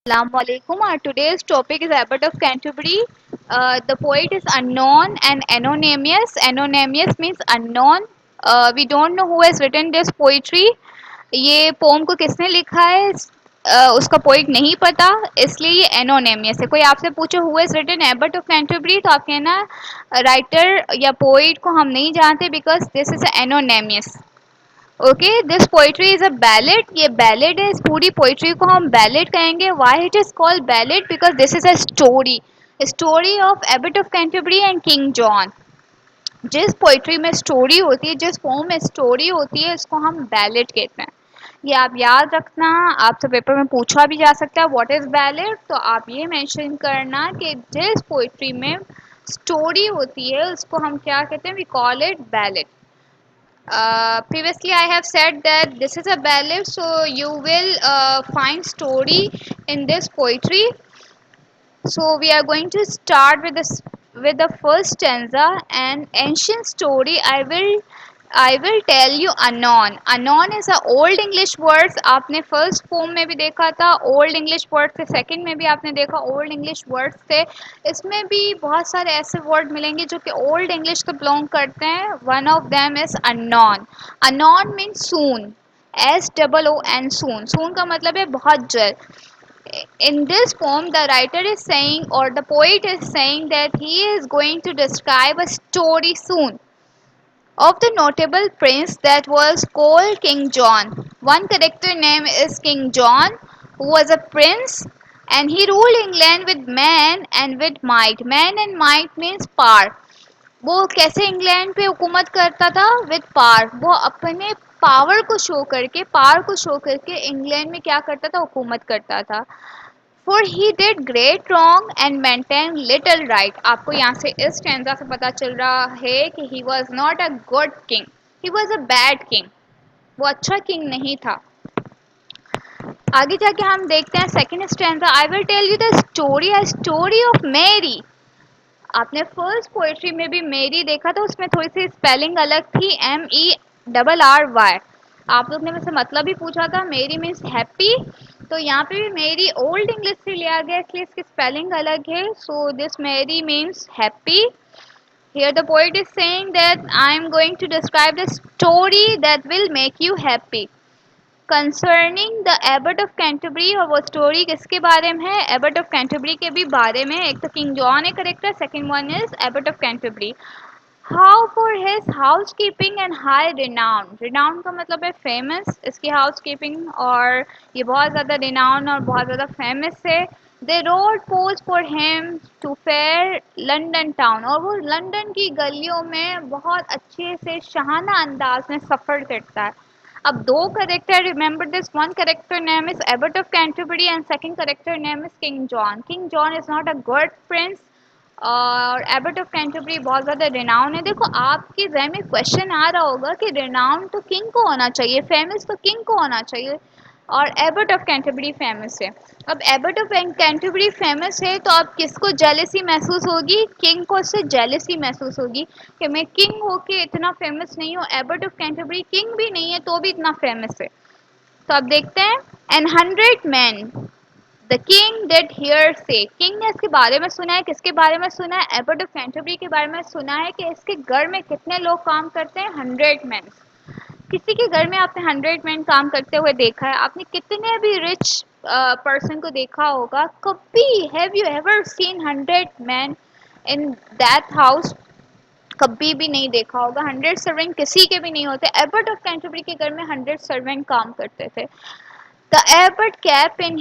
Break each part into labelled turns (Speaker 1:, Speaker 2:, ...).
Speaker 1: Assalamualaikum. Our today's topic is Abbot of Canterbury. The poet is unknown and anonymous. Anonymous means unknown. We don't know who has written this poetry. ये pome को किसने लिखा है उसका poet नहीं पता, इसलिए ये एनोनेमियस है। कोई आपसे पूछो who has written Abbot of Canterbury, तो आप कहना राइटर या पोइट को हम नहीं जानते because this is anonymous. Okay, this poetry is a ballad. ये बैलेड है, इस पूरी पोइट्री को हम बैलेड कहेंगे। Why it is called ballad? Because this is a story, story of abbot of Canterbury and king John. जिस poetry में story होती है, जिस पोम में स्टोरी होती है, इसको हम बैलेड कहते हैं। ये आप याद रखना, आपसे पेपर में पूछा भी जा सकता है व्हाट इज बैलेड। तो आप ये मेंशन करना कि जिस पोइट्री में स्टोरी होती है उसको हम क्या कहते हैं, we call it ballad. Previously I have said that this is a ballad, so you will find story in this poetry. So we are going to start with this with the first stanza. An ancient story I will tell you anon. Anon is a old English words. आपने first poem में भी देखा था old English words थे, second में भी आपने देखा old English words थे। इसमें भी बहुत सारे ऐसे word मिलेंगे जो कि old English को belong करते हैं। One of them is anon. Anon means soon. S-O-O-N, soon. Soon का मतलब है बहुत जल्द। In this poem the writer is saying, or the poet is saying, that he is going to describe a story soon of the notable prince that was called King John. One character name is King John, who was a prince, and he ruled England with man and with might. Man and might means power. वो कैसे England पे हुकूमत करता था? With power. वो अपने power को show करके इंग्लैंड में क्या करता था? हुकूमत करता था। For he did great wrong and maintain little right. आपको यहाँ से इस स्टैंजा से पता चल रहा है कि he was not a good king, he was a bad king. वो अच्छा किंग नहीं था। आगे जाके हम देखते हैं second stanza. I will tell you the story, a story of Mary. आपने फर्स्ट पोएट्री में भी मेरी देखा था, उसमें थोड़ी सी स्पेलिंग अलग थी, MERRY। आप लोग ने मुझसे मतलब भी पूछा था, मेरी मीन्स हैप्पी। तो यहाँ पे भी मेरी ओल्ड इंग्लिश से लिया गया, इसलिए इसकी स्पेलिंग अलग है। सो दिस मेरी means happy. Here the poet is saying that I am going to describe the story that will make you happy. Concerning the Abbott of Canterbury. और वो स्टोरी किसके बारे में है? एबट ऑफ कैंटरबरी के भी बारे में। एक तो किंग जॉन है character, second one is Abbott of Canterbury. How for his house keeping and high renowned. Renowned का मतलब है फेमस, इसकी हाउस कीपिंग, और ये बहुत ज़्यादा रिनाउंड और बहुत ज़्यादा फेमस है। They rode post for him to fair London town. और वो लंदन की गलियों में बहुत अच्छे से शहाना अंदाज में सफ़र करता है। अब दो character, remember this, one character name is Abbot of Canterbury and second character name is King John. King John is not a good prince, और एबर्ट ऑफ कैंटरबरी बहुत ज़्यादा रिनाउन है। देखो आपके जहन में क्वेश्चन आ रहा होगा कि रिनाउन तो किंग को होना चाहिए, फेमस तो किंग को होना चाहिए, और एबर्ट ऑफ कैंटरबरी फेमस है। अब एबर्ट ऑफ कैंटरबरी फेमस है तो अब किसको जेलसी महसूस होगी? किंग को उससे जेलसी महसूस होगी कि मैं किंग होके इतना फेमस नहीं हूँ, एबर्ट ऑफ कैंटरबरी किंग भी नहीं है तो भी इतना फेमस है। तो अब देखते हैं। An 100 men the king did hear say. King ने इसके बारे में सुना है, किसके बारे में सुना है? एबर्ट ऑफ कैंटरबरी के बारे में सुना है कि इसके घर में कितने लोग काम करते हैं? 100 men। किसी के घर में आपने 100 men काम करते हुए देखा है? आपने कितने भी रिच पर्सन को देखा होगा? कभी have you ever seen 100 men in that house? कभी भी नहीं देखा होगा। 100 सर्वेंट किसी के भी नहीं होते। एबर्ट ऑफ कैंटरबरी के घर में 100 सर्वेंट काम करते थे। The abbot kept in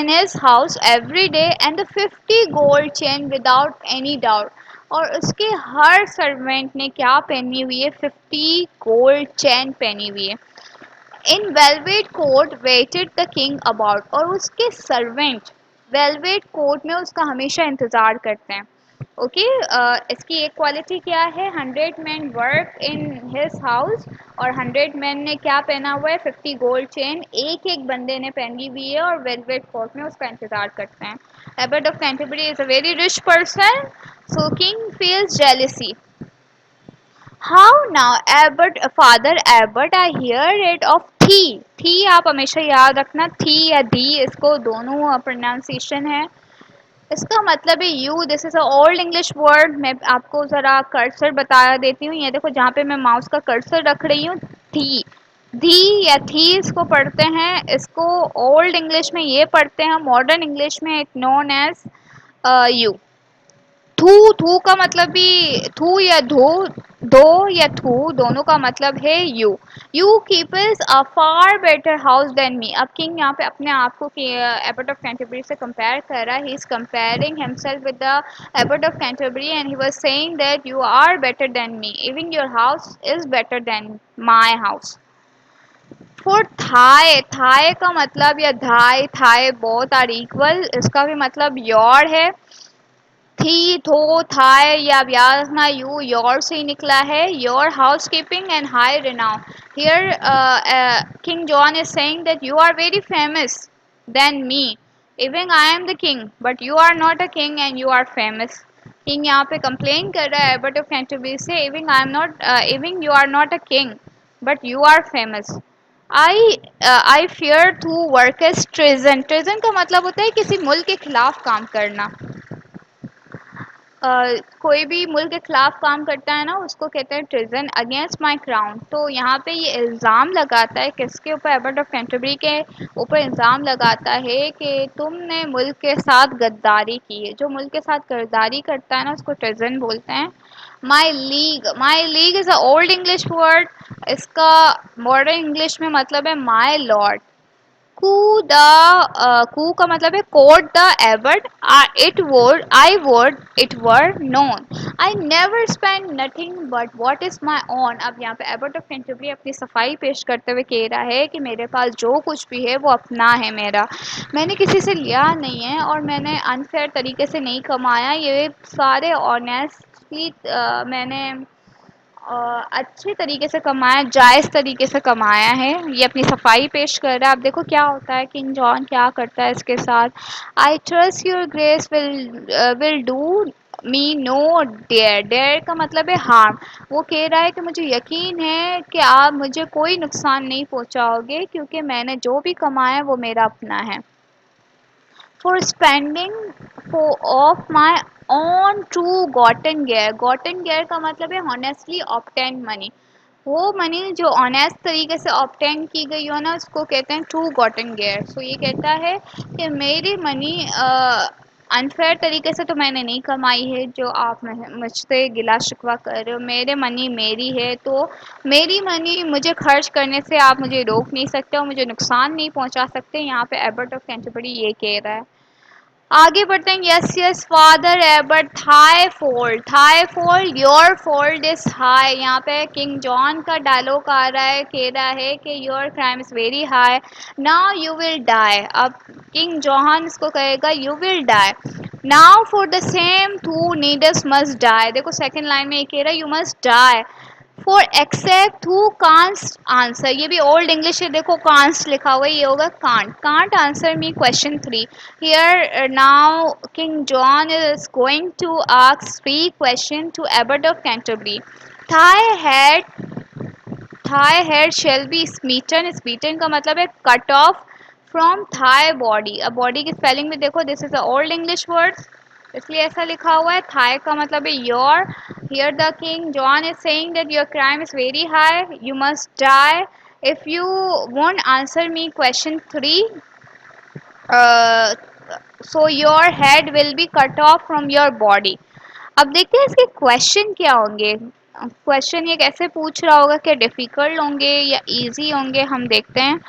Speaker 1: his house every day and the 50 gold chain without any doubt. और उसके हर सर्वेंट ने क्या पहनी हुई है? 50 गोल्ड चेन पहनी हुई है। In velvet coat waited the king about. और उसके सर्वेंट वेलवेट कोट में उसका हमेशा इंतज़ार करते हैं। ओके, इसकी एक क्वालिटी क्या है? 100 men work in his house, और 100 men ने क्या पहना हुआ है? 50 गोल्ड चेन एक एक बंदे ने पहनी हुई है, और वेलवेट कोट में उसका इंतज़ार करते हैं। Abbot of Canterbury is a very rich person, so king feels jealousy. How now, Abbot, Father Abbot, I hear it of थी आप हमेशा याद रखना, थी या दी, इसको दोनों प्रोनाउंसिएशन है। इसका मतलब है you. This is a old English word. मैं आपको ज़रा कर्सर बता देती हूँ। ये देखो जहाँ पे मैं माउस का कर्सर रख रही हूँ, थी, धी या थी इसको पढ़ते हैं। इसको ओल्ड इंग्लिश में ये पढ़ते हैं, मॉडर्न इंग्लिश में इट नोन एज यू। थू, थू का मतलब भी थू या धो, दो या थू दोनों का मतलब है you. You keepers a far better house than me. अब किंग यहाँ पे अपने आप को एबर्ट ऑफ कैंटरबरी से कंपेयर कर रहा है। He is comparing himself with the Abbot of Canterbury and he was saying that you are better than me, even your house is better than my house. For thy, thy का मतलब या धाई, Thai both are equal, इसका भी मतलब your है। थी, थो, थाई, या अब याद रखना यू योर से ही निकला है। Your housekeeping and high renown. Here king John is saying that you are very famous then me, even I am the king but you are not a king and you are famous. King यहाँ पे complain कर रहा है abbot of Canterbury से, even I am not, even you are not a king but you are famous. I fear to work as treason. Treason का मतलब होता है किसी मुल्क के खिलाफ काम करना। कोई भी मुल्क के खिलाफ काम करता है ना, उसको कहते हैं ट्रिजन अगेंस्ट माई क्राउन। तो यहाँ पे ये इल्ज़ाम लगाता है किसके ऊपर, एबर्ट ऑफ कैंटरबरी के ऊपर इल्ज़ाम लगाता है कि तुमने मुल्क के साथ गद्दारी की है। जो मुल्क के साथ गद्दारी करता है ना उसको ट्रिजन बोलते हैं। My liege is a old English word. इसका मॉडर्न इंग्लिश में मतलब है my lord. Ku the ku का मतलब है quote the Abbot, I would it were known. I never spend nothing but what is my own. अब यहाँ पे एबर्ट ऑफ कैंटरबरी अपनी सफाई पेश करते हुए कह रहा है कि मेरे पास जो कुछ भी है वो अपना है मेरा, मैंने किसी से लिया नहीं है और मैंने अनफेयर तरीके से नहीं कमाया। ये सारे ऑनेस्टली मैंने अच्छे तरीके से कमाया, जायज़ तरीके से कमाया है। ये अपनी सफाई पेश कर रहा है। अब देखो क्या होता है, किंग जॉन क्या करता है इसके साथ। I trust your grace will do me no dare. Dare का मतलब है हार्म। वो कह रहा है कि मुझे यकीन है कि आप मुझे कोई नुकसान नहीं पहुंचाओगे क्योंकि मैंने जो भी कमाया है वो मेरा अपना है। For spending of my on true gotten gear. Gotten gear का मतलब है ऑनेस्टली ऑप्टेन मनी। वो मनी जो ऑनेस्ट तरीके से ऑप्टेन की गई हो ना उसको कहते हैं ट्रू गॉटन गेयर। सो ये कहता है कि मेरी मनी अनफेयर तरीके से तो मैंने नहीं कमाई है जो आप मुझसे गिला शिकवा कर रहे हो। मेरे मनी मेरी है, तो मेरी मनी मुझे खर्च करने से आप मुझे रोक नहीं सकते और मुझे नुकसान नहीं पहुंचा सकते। यहाँ पे एबर्ट ऑफ कैंटरबरी ये कह रहा है। आगे बढ़ते हैं। Yes yes father abbot, thy fault, thy fault, your fault is high. यहाँ पे किंग जॉन का डायलॉग आ रहा है, कह रहा है कि your crime is very high, now you will die. अब किंग जॉन इसको कहेगा you will die. Now for the same thou needest must die. देखो सेकंड लाइन में ये कह रहा है you must die for except thou canst answer. ये भी ओल्ड इंग्लिश है, देखो कांस्ट लिखा हुआ है, ये होगा canst. Canst answer me question 3। Here now king John is going to ask 3 question to abbot of Canterbury. Thy head, thy head shall be smitten. Smitten का मतलब है cut off from thy body. अब body की spelling में देखो, this is a old English word इसलिए ऐसा लिखा हुआ है। थाई का मतलब है your. Here the king John is saying that your crime is very high, you must die if you won't answer me question 3, so your head will be cut off from your body. अब देखते हैं इसके question क्या होंगे। Question ये कैसे पूछ रहा होगा, क्या डिफिकल्ट होंगे या इजी होंगे, हम देखते हैं।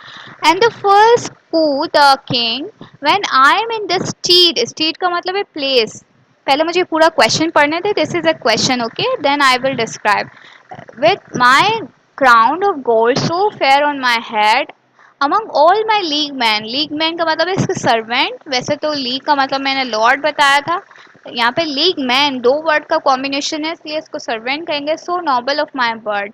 Speaker 1: And the first quoth the king when I am in the street. Street का मतलब है प्लेस। पहले मुझे पूरा क्वेश्चन पढ़ने थे। This is a question, okay, then I will describe. With my crown of gold so fair on my head among all my liege men. Liege men का मतलब है इसके सर्वेंट। वैसे तो लीग का मतलब मैंने लॉर्ड बताया था, यहाँ पे लीग मैन दो वर्ड का कॉम्बिनेशन है इसलिए इसको सर्वेंट कहेंगे। सो नॉबल ऑफ माई बर्ड,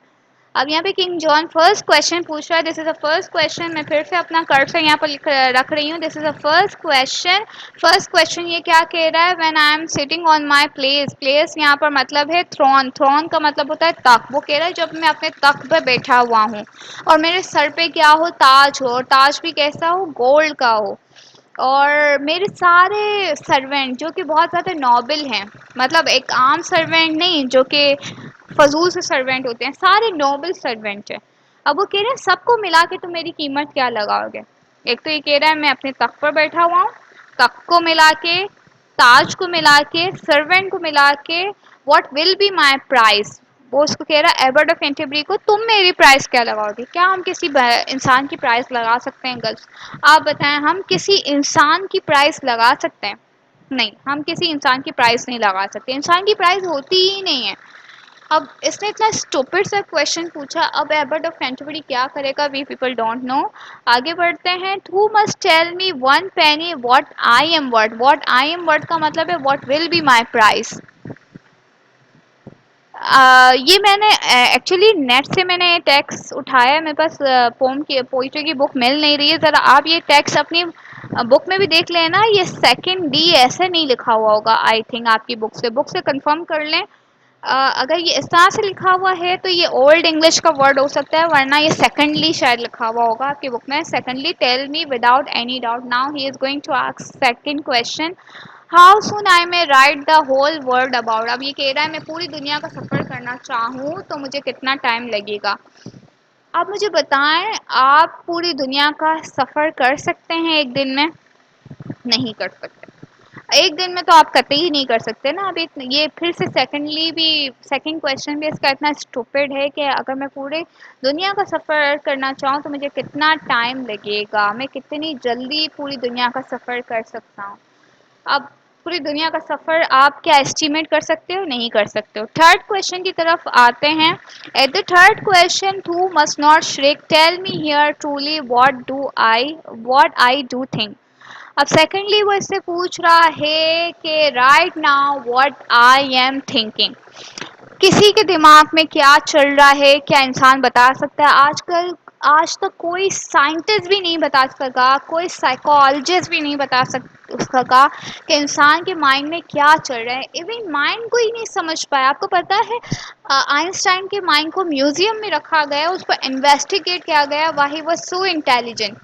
Speaker 1: अब यहाँ पे किंग जॉन फर्स्ट क्वेश्चन पूछ रहा है। This is the first question. मैं फिर से अपना कर्सर यहाँ पर रख रही हूँ। This is the first question. First question ये क्या कह रहा है? When I am sitting on my place. Place यहाँ पर मतलब है थ्रोन। थ्रोन का मतलब होता है तख्त। वो कह रहा है जब मैं अपने तख्त पर बैठा हुआ हूँ और मेरे सर पे क्या हो? ताज हो, और ताज भी कैसा हो? गोल्ड का हो। और मेरे सारे सर्वेंट जो कि बहुत ज़्यादा नोबल हैं, मतलब एक आम सर्वेंट नहीं जो कि फजूल से सर्वेंट होते हैं, सारे नोबल सर्वेंट हैं। अब वो कह रहे हैं सबको मिला के तुम मेरी कीमत क्या लगाओगे? एक तो ये कह रहा है मैं अपने तख्त पर बैठा हुआ हूँ, तख्त को मिला के, ताज को मिला के, सर्वेंट को मिला के, what will be my price. वो उसको कह रहा है एबर्ट ऑफ कैंटरबरी को तुम मेरी प्राइस क्या लगाओगे? क्या हम किसी इंसान की प्राइस लगा सकते हैं गर्ल्स? आप बताएं, हम किसी इंसान की प्राइस लगा सकते हैं? नहीं, हम किसी इंसान की प्राइस नहीं लगा सकते। इंसान की प्राइस होती ही नहीं है। अब इसने इतना स्टूपिड सा क्वेश्चन पूछा। अब एबर्ट ऑफ कैंटरबरी क्या करेगा? We people don't know. आगे बढ़ते हैं। Who must tell me one penny what I am worth. What I am worth का मतलब है what will be my price. ये मैंने एक्चुअली नेट से मैंने टेक्स्ट उठाया है। मेरे पास पोम की पोइट्री की बुक मिल नहीं रही है। ज़रा आप ये टेक्स्ट अपनी बुक में भी देख लेना। ये सेकंड डी ऐसे नहीं लिखा हुआ होगा आई थिंक आपकी बुक से कंफर्म कर लें। अगर ये इस तरह से लिखा हुआ है तो ये ओल्ड इंग्लिश का वर्ड हो सकता है, वरना ये सेकंडली शायद लिखा हुआ होगा आपकी बुक में। Secondly tell me without any doubt. Now he is going to ask second question. How soon I may ride the whole world about. अब ये कह रहा है मैं पूरी दुनिया का सफ़र करना चाहूँ तो मुझे कितना टाइम लगेगा? आप मुझे बताएं, आप पूरी दुनिया का सफ़र कर सकते हैं एक दिन में? नहीं कर सकते। एक दिन में तो आप कतई ही नहीं कर सकते ना। अभी ये फिर से सेकंडली भी, सेकंड क्वेश्चन भी इसका इतना स्टूपिड है कि अगर मैं पूरे दुनिया का सफ़र करना चाहूँ तो मुझे कितना टाइम लगेगा, मैं कितनी जल्दी पूरी दुनिया का सफ़र कर सकता हूँ। अब पूरी दुनिया का सफ़र आप क्या एस्टिमेट कर सकते हो? नहीं कर सकते हो। थर्ड क्वेश्चन की तरफ आते हैं। At the third question, thou must not shrink, tell me here truly what I do think. अब सेकेंडली वो इससे पूछ रहा है कि right now what I am thinking. किसी के दिमाग में क्या चल रहा है, क्या इंसान बता सकता है? आजकल आज तक कोई साइंटिस्ट भी नहीं बता सका, कोई साइकोलॉजिस्ट भी नहीं बता सका कि इंसान के माइंड में क्या चल रहा है। इवन माइंड को ही नहीं समझ पाया। आपको पता है आइंस्टाइन के माइंड को म्यूजियम में रखा गया, उसको इन्वेस्टिगेट किया गया, वाही वॉज सो इंटेलिजेंट,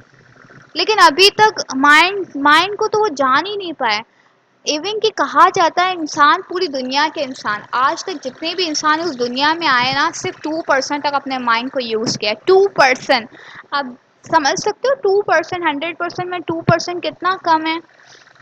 Speaker 1: लेकिन अभी तक माइंड माइंड को तो वो जान ही नहीं पाया। इवन कि कहा जाता है इंसान, पूरी दुनिया के इंसान, आज तक जितने भी इंसान उस दुनिया में आए ना, सिर्फ 2% तक अपने माइंड को यूज़ किया है। 2%। अब समझ सकते हो 2%, 100% में 2% कितना कम है।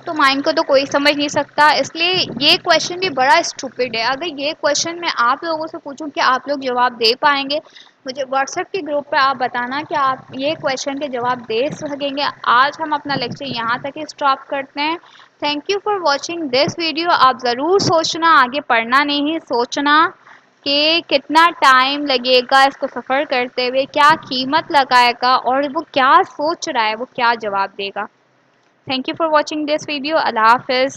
Speaker 1: तो माइंड को तो कोई समझ नहीं सकता, इसलिए ये क्वेश्चन भी बड़ा स्टूपिड है। अगर ये क्वेश्चन मैं आप लोगों से पूछूं कि आप लोग जवाब दे पाएंगे? मुझे व्हाट्सएप के ग्रुप पे आप बताना कि आप ये क्वेश्चन के जवाब दे सकेंगे। आज हम अपना लेक्चर यहाँ तक ही स्टॉप करते हैं। Thank you for watching this video. आप ज़रूर सोचना, आगे पढ़ना नहीं, सोचना कि कितना टाइम लगेगा इसको सफ़र करते हुए, क्या कीमत लगाएगा, और वो क्या सोच रहा है, वो क्या जवाब देगा। Thank you for watching this video. Allah Hafiz.